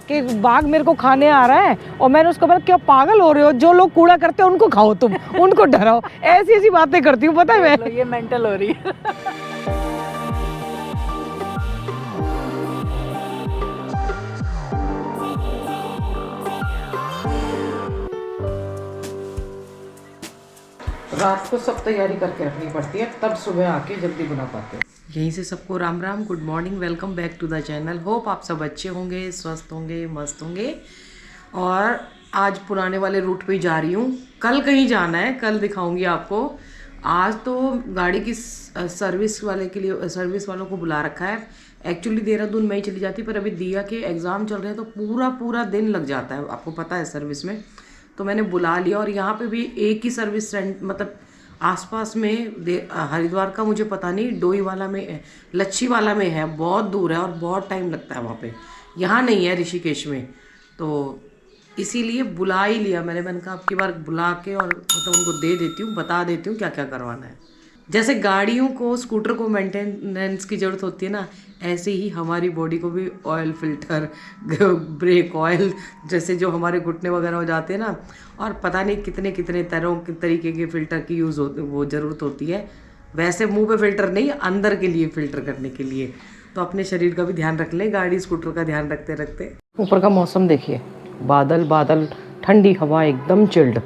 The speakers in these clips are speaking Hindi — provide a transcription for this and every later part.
कि बाघ मेरे को खाने आ रहा है, और मैंने उसको बोला क्या पागल हो रहे हो, जो लोग कूड़ा करते हैं उनको खाओ तुम, उनको डराओ। ऐसी ऐसी बातें करती हूँ, पता है मैं। ये मेंटल हो रही है। रात को सब तैयारी करके रखनी पड़ती है, तब सुबह आके जल्दी बना पाते हैं। यहीं से सबको Ram Ram, good morning, welcome back to the channel. Hope आप सब अच्छे होंगे, स्वस्थ होंगे, मस्त होंगे। और आज पुराने वाले रूट पे ही जा रही हूँ, कल कहीं जाना है, कल दिखाऊंगी आपको। आज तो गाड़ी की सर्विस वाले के लिए, सर्विस वालों को बुला रखा है। एक्चुअली देहरादून में ही चली जाती, पर अभी दिया के एग्ज़ाम चल रहे हैं तो पूरा पूरा दिन लग जाता है, आपको पता है सर्विस में। तो मैंने बुला लिया, और यहाँ पे भी एक ही सर्विस सेंटर, मतलब आसपास में हरिद्वार का मुझे पता नहीं, डोई वाला में, लच्छी वाला में है, बहुत दूर है और बहुत टाइम लगता है वहाँ पे। यहाँ नहीं है ऋषिकेश में, तो इसीलिए बुला ही लिया मैंने कहा अब की बार बुला के और मतलब उनको दे देती हूँ, बता देती हूँ क्या क्या करवाना है। जैसे गाड़ियों को, स्कूटर को मेंटेनेंस की ज़रूरत होती है ना, ऐसे ही हमारी बॉडी को भी ऑयल फिल्टर, ब्रेक ऑयल, जैसे जो हमारे घुटने वगैरह हो जाते हैं ना, और पता नहीं कितने कितने तरीके के फ़िल्टर की वो ज़रूरत होती है। वैसे मुंह पे फ़िल्टर नहीं, अंदर के लिए फ़िल्टर करने के लिए। तो अपने शरीर का भी ध्यान रख लें, गाड़ी स्कूटर का ध्यान रखते रखते। ऊपर का मौसम देखिए, बादल बादल, ठंडी हवा, एकदम चिल्ड।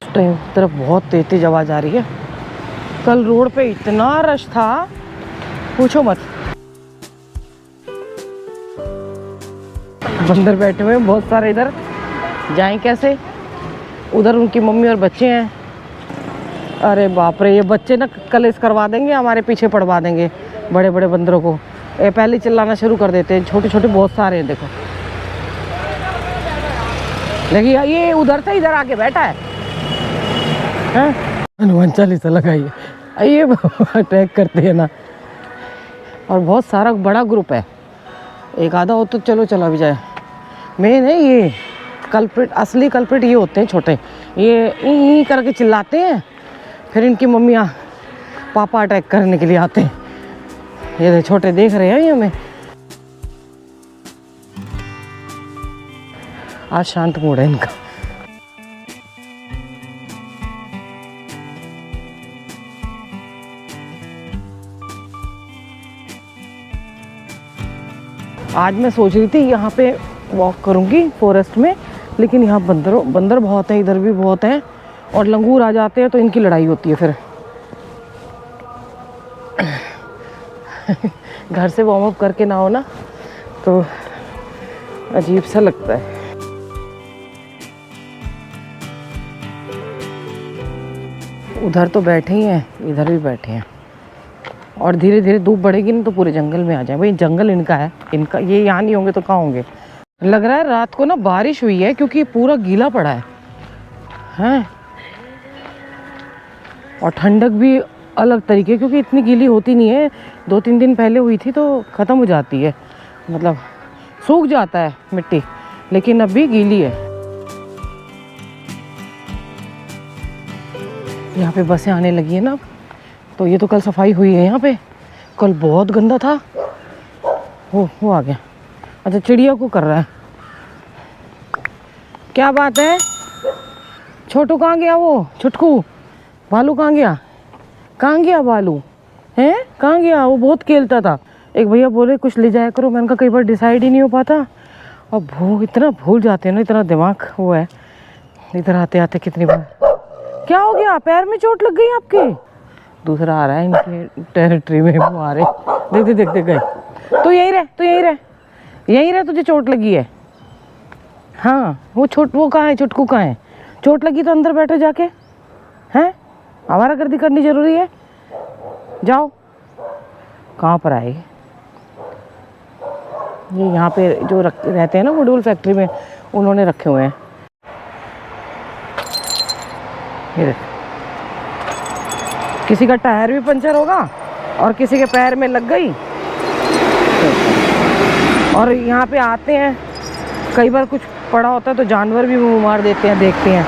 तरफ बहुत तेज तेज आवाज़ आ रही है। कल रोड पे इतना रश था, पूछो मत। बंदर बैठे हुए हैं बहुत सारे, इधर जाएं कैसे, उधर उनकी मम्मी और बच्चे हैं। अरे बाप रे, ये बच्चे ना कलेश करवा देंगे, हमारे पीछे पड़वा देंगे बड़े बड़े बंदरों को। ये पहले ही चिल्लाना शुरू कर देते हैं, छोटे छोटे बहुत सारे हैं देखो। लेकिन ये उधर से इधर आके बैठा है, हनुमान चालीसा लगाइए, ये अटैक करते हैं ना। और बहुत सारा बड़ा ग्रुप है, एक आधा हो तो चलो चला भी जाए। मेन है ये कल्प्रिट, असली कल्प्रिट ये होते हैं छोटे, ये ई करके चिल्लाते हैं, फिर इनकी मम्मियाँ पापा अटैक करने के लिए आते हैं। ये छोटे देख रहे हैं ये हमें। आज शांत मूड है इनका। आज मैं सोच रही थी यहाँ पे वॉक करूँगी फॉरेस्ट में, लेकिन यहाँ बंदर बहुत हैं, इधर भी बहुत हैं, और लंगूर आ जाते हैं तो इनकी लड़ाई होती है फिर। घर से वार्म अप करके ना हो ना तो अजीब सा लगता है। उधर तो बैठे ही हैं, इधर भी बैठे हैं, और धीरे धीरे धूप बढ़ेगी ना तो पूरे जंगल में आ जाए। भाई जंगल इनका है, इनका, ये यहाँ नहीं होंगे तो कहाँ होंगे। लग रहा है रात को ना बारिश हुई है, क्योंकि पूरा गीला पड़ा है, हैं? और ठंडक भी अलग तरीके, क्योंकि इतनी गीली होती नहीं है, 2-3 दिन पहले हुई थी तो ख़त्म हो जाती है, मतलब सूख जाता है मिट्टी, लेकिन अभी गीली है। यहाँ पे बसें आने लगी है ना, तो ये तो कल सफाई हुई है यहाँ पे, कल बहुत गंदा था। वो आ गया। अच्छा, चिड़िया को कर रहा है, क्या बात है? छोटू कहाँ गया? वो छुटकू भालू कहाँ गया? कहाँ गया भालू? हैं, कहाँ गया? वो बहुत खेलता था। एक भैया बोले कुछ ले जाया करो, मैंने कहा कई बार डिसाइड ही नहीं हो पाता, और इतना भूल जाते हैं ना, इतना दिमाग वो है। इधर आते आते कितनी बार, क्या हो गया? पैर में चोट लग गई आपके? दूसरा आ रहा है इनके टेरिटरी में, वो आ रहे, देखते गए। तो यहीं रह, तुझे चोट लगी है। हाँ, वो कहाँ है? चुटकू कहाँ है? चोट लगी तो अंदर बैठो जाके, हैं? आवारागर्दी करनी जरूरी है? जाओ। कहाँ पर आए ये? यहाँ पे जो रहते हैं ना मॉड्यूल फैक्ट्री में, उन्होंने रखे हुए हैं। ये देख, किसी का टायर भी पंचर होगा और किसी के पैर में लग गई। और यहाँ पे आते हैं, कई बार कुछ पड़ा होता है तो जानवर भी मुँह मार देते हैं, देखते हैं।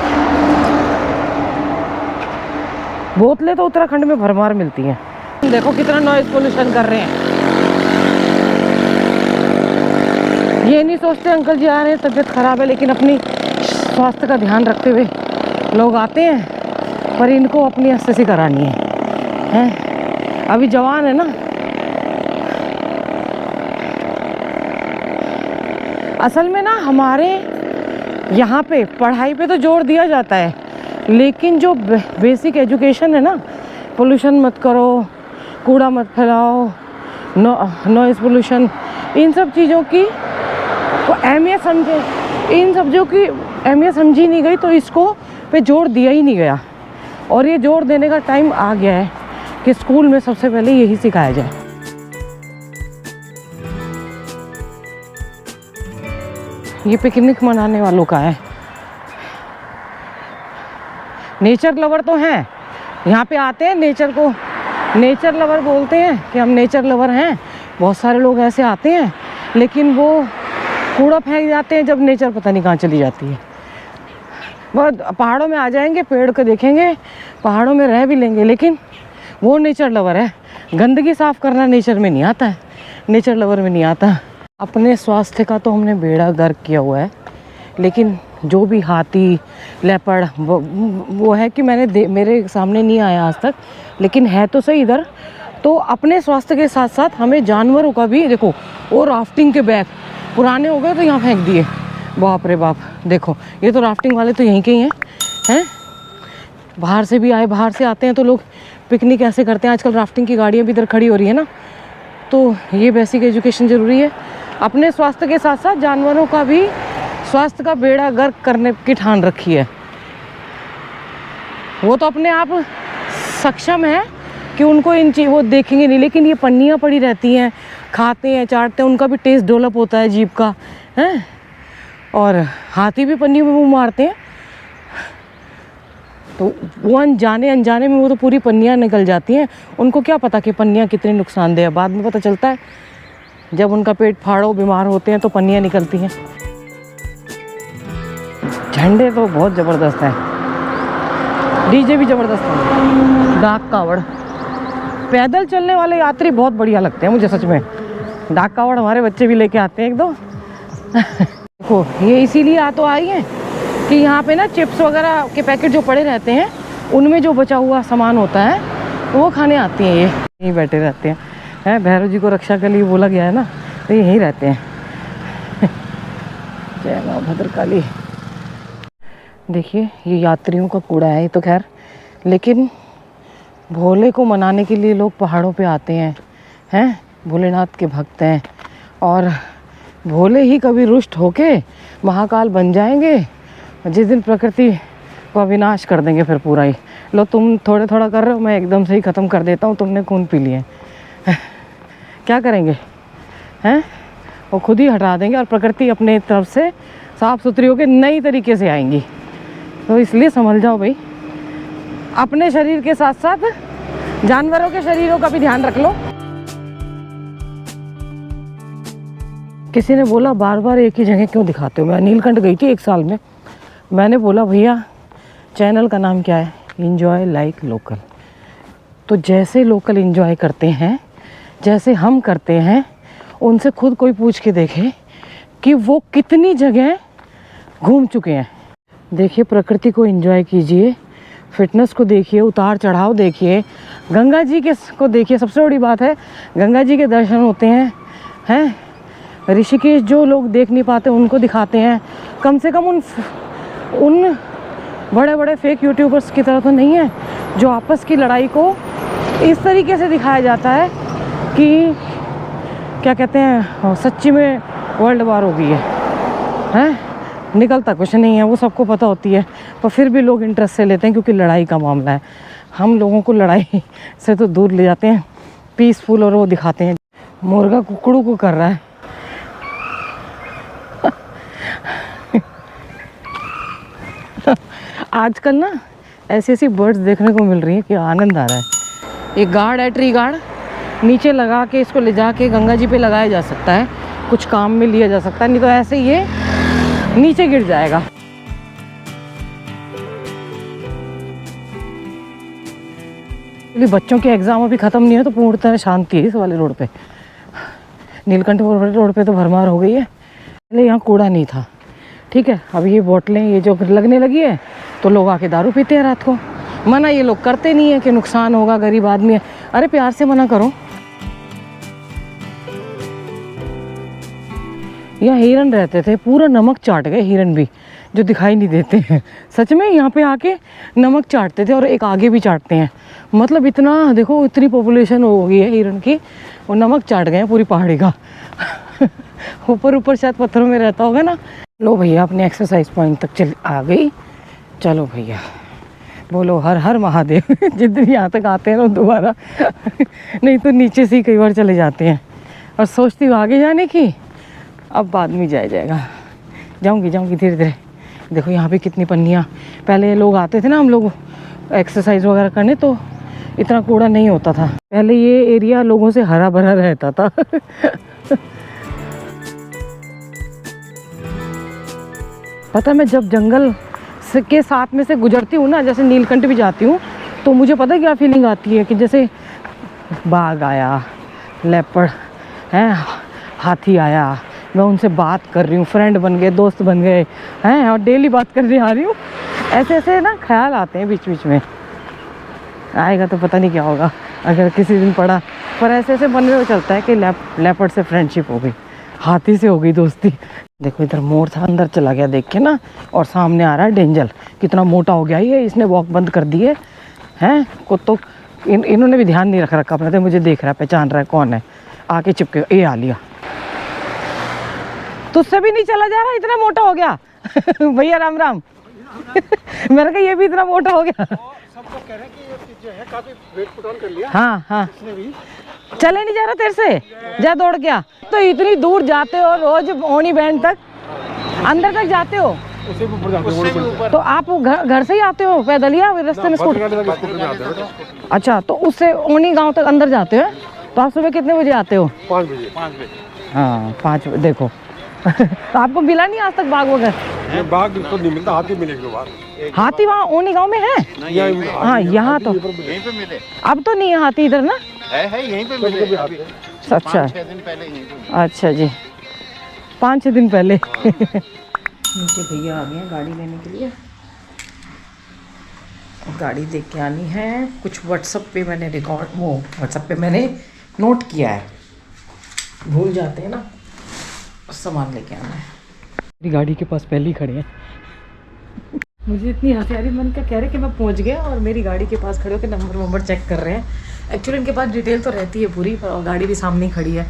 बोतलें तो उत्तराखंड में भरमार मिलती हैं। देखो कितना नॉइज पोल्यूशन कर रहे हैं। ये नहीं सोचते अंकल जी आ रहे हैं, तबीयत ख़राब है, लेकिन अपनी स्वास्थ्य का ध्यान रखते हुए लोग आते हैं, पर इनको अपनी एसएससी करानी है। अभी जवान है ना। असल में ना हमारे यहाँ पे पढ़ाई पे तो जोर दिया जाता है, लेकिन जो बेसिक एजुकेशन है ना, पोल्यूशन मत करो, कूड़ा मत फैलाओ, नॉइज़ पोल्यूशन, इन सब चीज़ों की को अहमियत समझे, इन सब्जियों की अहमियत समझी नहीं गई, तो इसको पे जोर दिया ही नहीं गया। और ये जोर देने का टाइम आ गया है कि स्कूल में सबसे पहले यही सिखाया जाए। ये पिकनिक मनाने वालों का है। नेचर लवर तो हैं, यहाँ पे आते हैं, नेचर को नेचर लवर बोलते हैं कि हम नेचर लवर हैं। बहुत सारे लोग ऐसे आते हैं, लेकिन वो कूड़ा फेंक जाते हैं, जब नेचर पता नहीं कहाँ चली जाती है। बहुत पहाड़ों में आ जाएंगे, पेड़ को देखेंगे, पहाड़ों में रह भी लेंगे, लेकिन वो नेचर लवर है। गंदगी साफ़ करना नेचर में नहीं आता है, नेचर लवर में नहीं आता। अपने स्वास्थ्य का तो हमने बेड़ा गर्क किया हुआ है, लेकिन जो भी हाथी लेपर्ड वो है कि मेरे सामने नहीं आया आज तक, लेकिन है तो सही इधर। तो अपने स्वास्थ्य के साथ साथ हमें जानवरों का भी देखो। वो राफ्टिंग के बैग पुराने हो गए तो यहाँ फेंक दिए, बाप रे बाप। देखो ये तो राफ्टिंग वाले तो यहीं के ही हैं। बाहर से भी आए, बाहर से आते हैं तो लोग पिकनिक ऐसे करते हैं। आजकल राफ्टिंग की गाड़ियाँ भी इधर खड़ी हो रही है ना, तो ये बेसिक एजुकेशन ज़रूरी है। अपने स्वास्थ्य के साथ साथ जानवरों का भी स्वास्थ्य का बेड़ा गर्क करने की ठान रखी है। वो तो अपने आप सक्षम है कि उनको इन चीज़ वो देखेंगे नहीं, लेकिन ये पन्नियाँ पड़ी रहती हैं, खाते हैं, चाटते हैं, उनका भी टेस्ट डेवलप होता है जीभ का, है। और हाथी भी पन्नी में मुँह मारते हैं, तो वो अनजाने में वो तो पूरी पन्नियाँ निकल जाती हैं। उनको क्या पता कि पन्नियाँ कितनी नुकसानदेह है, बाद में पता चलता है। जब उनका पेट फाड़ो, बीमार होते हैं, तो पन्नियाँ निकलती हैं। झंडे तो बहुत ज़बरदस्त हैं, डीजे भी ज़बरदस्त है। डाक कावड़, पैदल चलने वाले यात्री बहुत बढ़िया लगते हैं मुझे सच में। डाक कावड़ हमारे बच्चे भी लेके आते हैं एक दो। देखो ये इसीलिए आ तो आई है कि यहाँ पे ना चिप्स वगैरह के पैकेट जो पड़े रहते हैं, उनमें जो बचा हुआ सामान होता है वो खाने आती हैं। ये यहीं बैठे रहते हैं। भैरव जी को रक्षा के लिए बोला गया है ना, तो यहीं रहते हैं। जय माँ भद्रकाली। देखिए ये यात्रियों का कूड़ा है, ये तो खैर, लेकिन भोले को मनाने के लिए लोग पहाड़ों पे आते हैं। भोलेनाथ के भक्त हैं, और भोले ही कभी रुष्ट होके महाकाल बन जाएंगे, जिस दिन प्रकृति को विनाश कर देंगे फिर पूरा ही। लो तुम थोड़ा थोड़ा कर रहे हो, मैं एकदम से ही ख़त्म कर देता हूँ, तुमने खून पी लिए। क्या करेंगे, हैं? वो खुद ही हटा देंगे, और प्रकृति अपने तरफ से साफ़ सुथरी होकर नई तरीके से आएंगी। तो इसलिए समझ जाओ भाई, अपने शरीर के साथ साथ जानवरों के शरीरों का भी ध्यान रख लो। किसी ने बोला बार बार एक ही जगह क्यों दिखाते हो। मैं नीलकंठ गई थी 1 साल में। मैंने बोला भैया चैनल का नाम क्या है, इंजॉय लाइक लोकल। तो जैसे लोकल इंजॉय करते हैं, जैसे हम करते हैं, उनसे खुद कोई पूछ के देखे कि वो कितनी जगह घूम चुके हैं। देखिए प्रकृति को एंजॉय कीजिए, फिटनेस को देखिए, उतार चढ़ाव देखिए, गंगा जी के को देखिए। सबसे बड़ी बात है गंगा जी के दर्शन होते हैं। ऋषिकेश जो लोग देख नहीं पाते उनको दिखाते हैं। कम से कम उन बड़े बड़े फेक यूट्यूबर्स की तरह तो नहीं है, जो आपस की लड़ाई को इस तरीके से दिखाया जाता है कि क्या कहते हैं, सच्ची में वर्ल्ड वार हो गई है। निकलता कुछ नहीं है, वो सबको पता होती है, पर फिर भी लोग इंटरेस्ट से लेते हैं क्योंकि लड़ाई का मामला है। हम लोगों को लड़ाई से तो दूर ले जाते हैं, पीसफुल, और वो दिखाते हैं। मुर्गा कुकड़ू को कर रहा है। आजकल ना ऐसी ऐसी बर्ड्स देखने को मिल रही है कि आनंद आ रहा है। एक गार्ड है, ट्री गार्ड, नीचे लगा के इसको ले जाके गंगा जी पे लगाया जा सकता है, कुछ काम में लिया जा सकता है, नहीं तो ऐसे ही ये नीचे गिर जाएगा। बच्चों के एग्जाम अभी ख़त्म नहीं है, तो पूरी तरह शांति है इस वाले रोड पे। नीलकंठ रोड पे तो भरमार हो गई है। पहले यहाँ कूड़ा नहीं था, ठीक है। अब ये बोतलें ये जो लगने लगी है तो लोग आके दारू पीते हैं रात को। मना ये लोग करते नहीं है कि नुकसान होगा, गरीब आदमी है। अरे प्यार से मना करो। यहाँ हिरन रहते थे, पूरा नमक चाट गए हिरन भी, जो दिखाई नहीं देते हैं। सच में यहाँ पे आके नमक चाटते थे और एक आगे भी चाटते हैं। मतलब इतना देखो, इतनी पॉपुलेशन हो गई है हिरन की, वो नमक चाट गए हैं पूरी पहाड़ी का। ऊपर ऊपर शायद पत्थरों में रहता होगा ना। लो भैया अपने एक्सरसाइज पॉइंट तक चल आ गई। चलो भैया बोलो हर हर महादेव। जितनी यहाँ तक आते हैं ना दोबारा नहीं तो नीचे से ही कई बार चले जाते हैं। और सोचती हूँ आगे जाने की, अब बाद में जाएगा। जाऊँगी धीरे धीरे। देखो यहाँ पे कितनी पन्नियाँ। पहले लोग आते थे ना, हम लोग एक्सरसाइज वगैरह करने, तो इतना कूड़ा नहीं होता था। पहले ये एरिया लोगों से हरा भरा रहता था। पता मैं जब जंगल के साथ में से गुजरती हूँ ना, जैसे नीलकंठ भी जाती हूँ, तो मुझे पता क्या फीलिंग आती है कि जैसे बाघ आया, लेपर्ड है, हाथी आया, मैं उनसे बात कर रही हूँ, फ्रेंड बन गए, दोस्त बन गए हैं, और डेली बात करने आ रही हूँ। ऐसे ऐसे ना ख्याल आते हैं बीच बीच में। आएगा तो पता नहीं क्या होगा अगर किसी दिन पड़ा। पर ऐसे ऐसे मन में चलता है कि लेपर्ड से फ्रेंडशिप हो गई, हाथी से हो गई दोस्ती। देखो इधर मोर था, अंदर चला गया देख के ना। और सामने आ रहा है डेंजल, कितना मोटा हो गया ये, इसने वॉक बंद कर दिए हैं। को तो इन्होंने भी ध्यान नहीं रख रखा अपने, तो मुझे देख रहा है, पहचान रहा है कौन है। आके चिपके, ये आ लिया। तुझसे भी नहीं चला जा रहा, इतना मोटा हो गया। भैया राम राम। मैंने कहा ये भी इतना मोटा हो गया। सबको कह रहे हैं कि ये जो है काफी वेट पुट ऑन कर लिया। हाँ हाँ, इसने भी चले नहीं जा रहा तेरे से, जा दौड़ गया। तो इतनी दूर जाते हो रोज ओनी बैंड तक, अंदर तक जाते हो? उससे भी ऊपर जाते हैं। तो आप घर से ही आते हो पैदल या रास्ते में स्कूटर? अच्छा, तो उससे ओनी गांव तक अंदर जाते हो? तो आप सुबह कितने बजे आते हो? 5 बजे। हाँ 5 बजे। देखो तो आपको मिला नहीं आज तक बाघ वगैरह? बाघ तो नहीं मिलता, हाथी मिलेगा बाघ। हाथी वहाँ ओनी गांव में है? हाँ यहाँ तो यहीं पे मिले। अब तो नहीं है हाथी इधर ना? है यहीं पे मिले। अच्छा 5-6 दिन पहले यहीं पे। अच्छा जी, 5-6 दिन पहले। नीचे भैया आ गए हैं गाड़ी लेने के लिए। गाड़ी देख के आनी है। कुछ व्हाट्सएप पे मैंने व्हाट्सएप पे मैंने नोट किया है, भूल जाते हैं ना, सामान लेके आना है। मेरी गाड़ी के पास पहले ही खड़े हैं। मुझे इतनी हंसी आ रही, मन का कह रहे कि मैं पहुंच गया और मेरी गाड़ी के पास खड़े होकर नंबर चेक कर रहे हैं। एक्चुअली इनके पास डिटेल तो रहती है पूरी, पर गाड़ी भी सामने ही खड़ी है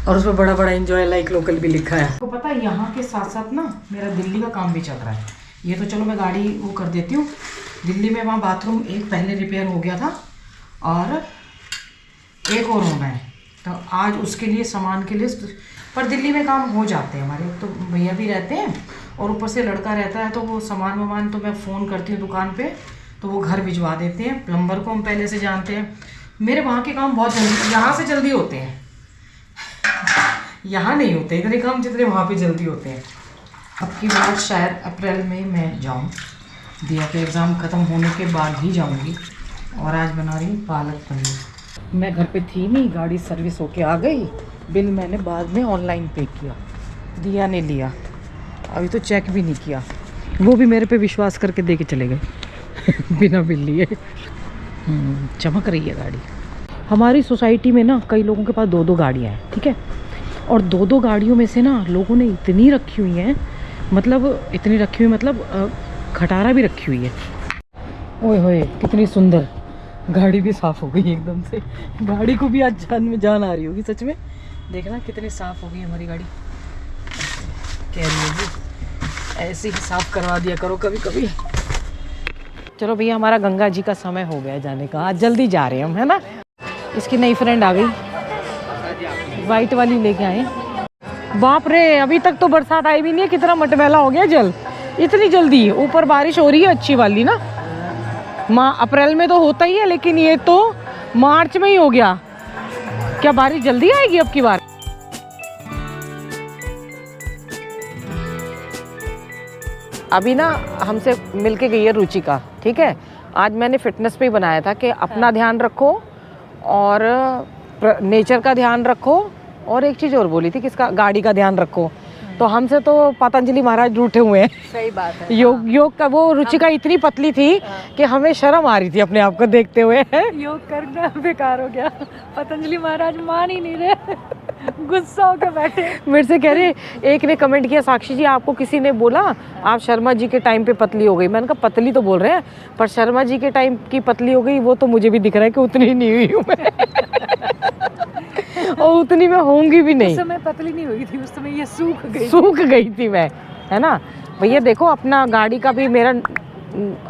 और उसमें बड़ा बड़ा एंजॉय लाइक लोकल भी लिखा है। आपको पता है यहाँ के साथ साथ ना मेरा दिल्ली का काम भी चल रहा है। ये तो चलो मैं गाड़ी वो कर देती हूँ। दिल्ली में वहाँ बाथरूम एक पहले रिपेयर हो गया था और एक और होना है, तो आज उसके लिए सामान के लिए। पर दिल्ली में काम हो जाते हैं हमारे, तो भैया भी रहते हैं और ऊपर से लड़का रहता है, तो वो सामान वामान तो मैं फ़ोन करती हूँ दुकान पे, तो वो घर भिजवा देते हैं। प्लम्बर को हम पहले से जानते हैं। मेरे वहाँ के काम बहुत जल्दी, यहाँ से जल्दी होते हैं, यहाँ नहीं होते इतने काम जितने वहाँ पे जल्दी होते हैं। अब की बार शायद अप्रैल में मैं जाऊँ, दिया के एग्ज़ाम ख़त्म होने के बाद ही जाऊँगी। और आज बना रही हूँ पालक पनीर। मैं घर पे थी नहीं, गाड़ी सर्विस होके आ गई। बिल मैंने बाद में ऑनलाइन पे किया, दिया ने लिया, अभी तो चेक भी नहीं किया। वो भी मेरे पे विश्वास करके दे के चले गए बिना बिल लिए। चमक रही है गाड़ी। हमारी सोसाइटी में ना कई लोगों के पास 2-2 गाड़ियाँ हैं, ठीक है। और 2-2 गाड़ियों में से ना लोगों ने इतनी रखी हुई हैं, मतलब इतनी रखी हुई, मतलब खटारा भी रखी हुई है। ओए होए कितनी सुंदर गाड़ी भी साफ़ हो गई एकदम से। गाड़ी को भी आज जान में जान आ रही होगी सच में। देखना कितनी साफ़ हो गई हमारी गाड़ी। कह रही होगी ऐसे ही साफ़ करवा दिया करो कभी कभी। चलो भैया हमारा गंगा जी का समय हो गया जाने का, आज जल्दी जा रहे हैं हम, है ना। इसकी नई फ्रेंड आ गई, वाइट वाली लेके आए। बाप रे, अभी तक तो बरसात आई भी नहीं है, कितना मटमैला हो गया जल, इतनी जल्दी। ऊपर बारिश हो रही है अच्छी वाली ना, अप्रैल में तो होता ही है, लेकिन ये तो मार्च में ही हो गया। क्या बारिश जल्दी आएगी अब की बार? अभी ना हमसे मिलके गई है रुचिका, ठीक है। आज मैंने फिटनेस पे ही बनाया था कि अपना ध्यान रखो और नेचर का ध्यान रखो, और एक चीज़ और बोली थी, किसका? गाड़ी का ध्यान रखो। तो हमसे तो पतंजलि महाराज रूठे हुए हैं। सही बात है। योग का वो रुचिका इतनी पतली थी कि हमें शर्म आ रही थी अपने आप को देखते हुए। योग करना बेकार हो गया, पतंजलि महाराज मान ही नहीं रहे, गुस्सा होकर बैठे। मेरे से कह रहे, एक ने कमेंट किया, साक्षी जी आपको किसी ने बोला आप शर्मा जी के टाइम पे पतली हो गई। मैंने कहा पतली तो बोल रहे हैं, पर शर्मा जी के टाइम की पतली हो गई वो तो मुझे भी दिख रहा है कि उतनी नहीं हुई हूँ मैं। और उतनी मैं होंगी भी नहीं। उस समय पतली नहीं हुई थी, उस समय ये सूख गई थी मैं, है ना भैया। देखो अपना गाड़ी का भी मेरा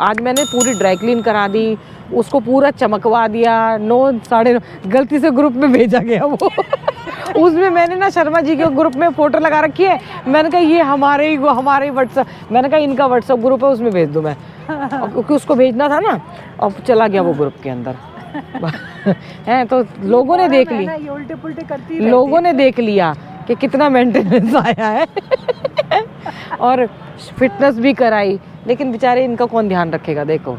आज मैंने पूरी ड्राई क्लीन करा दी, उसको पूरा चमकवा दिया। 9 साढ़े 9 गलती से ग्रुप में भेजा गया वो। उसमें मैंने ना शर्मा जी के ग्रुप में फोटो लगा रखी है। मैंने कहा ये हमारे ही व्हाट्सएप, मैंने कहा इनका व्हाट्सएप ग्रुप है उसमें भेज दूँ मैं, क्योंकि उसको भेजना था ना। और चला गया वो ग्रुप के अंदर। हैं तो लोगों ने देख ली, ये उल्टे पुल्टे करती लोगों ने देख लिया कि कितना मेंटेनेंस आया है। और फिटनेस भी कराई, लेकिन बेचारे इनका कौन ध्यान रखेगा। देखो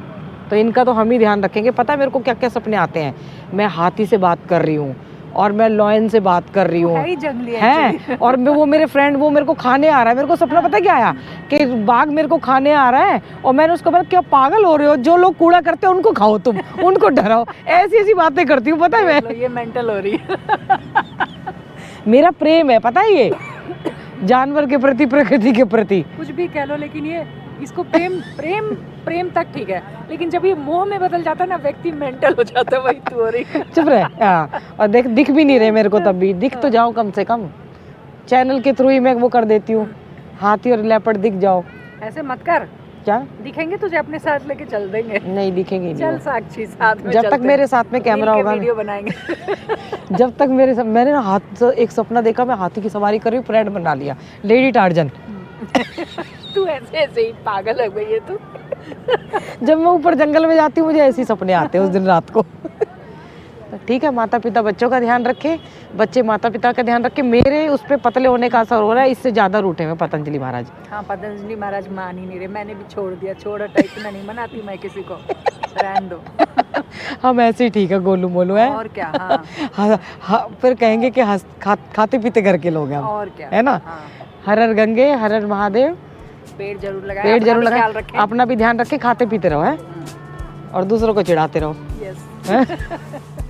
तो इनका तो हम ही ध्यान रखेंगे। पता है मेरे को क्या क्या सपने आते हैं। मैं हाथी से बात कर रही हूँ और मैं लॉयन से बात कर रही हूँ, है। और वो मेरे फ्रेंड वो मेरे को खाने आ रहा है। मेरे को सपना पता है क्या आया कि बाघ मेरे को खाने आ रहा है, और मैंने उसको बोला क्या पागल हो रहे हो, जो लोग कूड़ा करते हैं उनको खाओ, तुम उनको डराओ। ऐसी ऐसी बातें करती हूँ पता है मैं। ये मेंटल हो रही है। मेरा प्रेम है पता है, ये जानवर के प्रति, प्रकृति के प्रति। कुछ भी कह लो, लेकिन ये इसको प्रेम तक ठीक है, लेकिन जब ये मोह में बदल जाता है ना, व्यक्ति मेंटल हो जाता है। वही तू हो रही है। चुप रहे। हाँ, और दिख भी नहीं रहे मेरे को, तब भी दिख तो जाओ कम से कम। चैनल के थ्रू ही मैं वो कर देती हूँ, हाथी और लेपर्ड दिख जाओ। ऐसे मत कर, क्या दिखेंगे तुझे अपने साथ लेके चल देंगे। नहीं दिखेंगे नहीं। चल साक्षी साथ में जब तक मेरे साथ में कैमरा होगा, वीडियो बनाएंगे। जब तक मैंने ना एक सपना देखा, मैं हाथी की सवारी कर रही हूँ, फ्रेंड बना लिया, लेडी टार्जन। तू ऐसे ही पागल हो गई है तू। जब मैं ऊपर जंगल में जाती हूँ मुझे ऐसे ही सपने आते हैं उस दिन रात को। ठीक है, माता पिता बच्चों का ध्यान रखे, बच्चे माता पिता का ध्यान रखे। मेरे उस पर पतले होने का असर हो रहा है, इससे ज्यादा रूठे हैं पतंजलि महाराज। हाँ, पतंजलि महाराज मान ही नहीं रहे। मैंने भी छोड़ दिया, इतना नहीं मनाती मैं किसी को, रहने दो। हम ऐसे ही ठीक है, गोलू मोलू है और क्या। हाँ। हाँ, फिर कहेंगे कि खाते पीते घर के लोग हैं हम, और क्या, है ना। हाँ। हर हर गंगे, हर हर महादेव। पेड़ जरूर लगाए, अपना भी ध्यान रखें, खाते पीते रहो है, और दूसरों को चिढ़ाते रहो। यस।